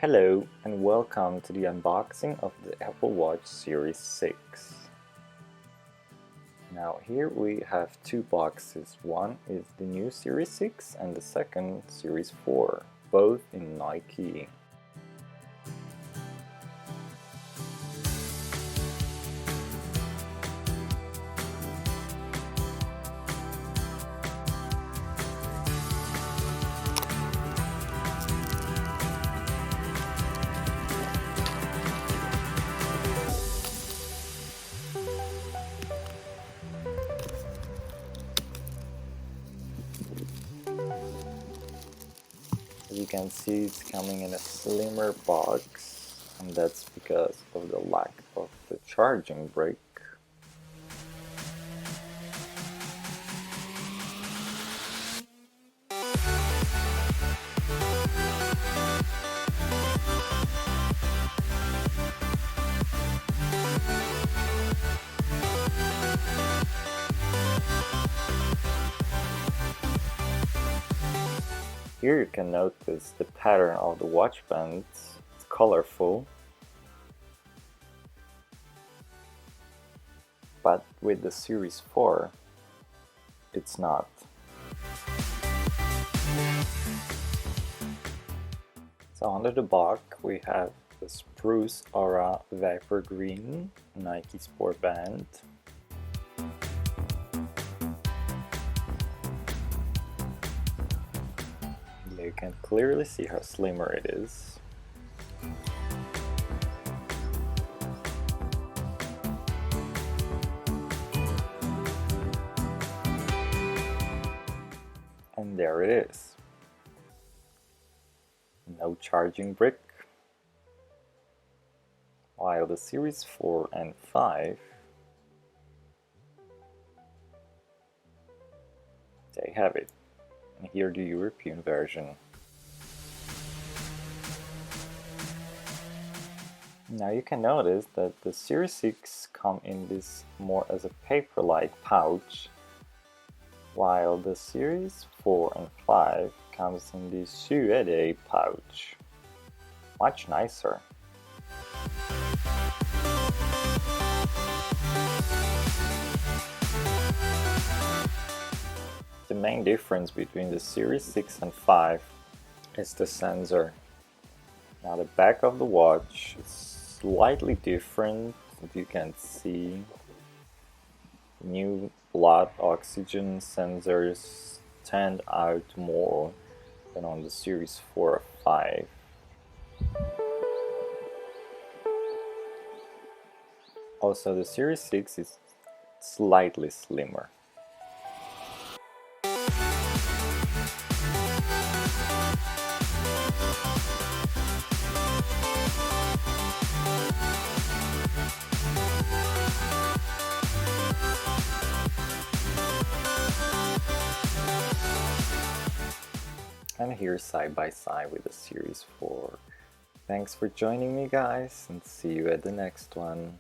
Hello and welcome to the unboxing of the Apple Watch Series 6. Now here we have two boxes. One is the new Series 6 and the second Series 4, both in Nike. As you can see, it's coming in a slimmer box, and that's because of the lack of the charging brick. Here you can notice the pattern of the watch bands. It's colorful, but with the Series 4 it's not. So under the box we have the Spruce Aura Vapor Green Nike Sport Band. You can clearly see how slimmer it is. And there it is. No charging brick. While the Series 4 and 5, they have it. And here the European version. Now you can notice that the Series 6 come in this more as a paper-like pouch, while the Series 4 and 5 comes in this suede pouch. Much nicer. The main difference between the Series 6 and 5 is the sensor. Now the back of the watch is slightly different. You can see new blood oxygen sensors stand out more than on the Series 4 or 5. Also the Series 6 is slightly slimmer. And here side by side with the Series 4. Thanks for joining me guys, and see you at the next one.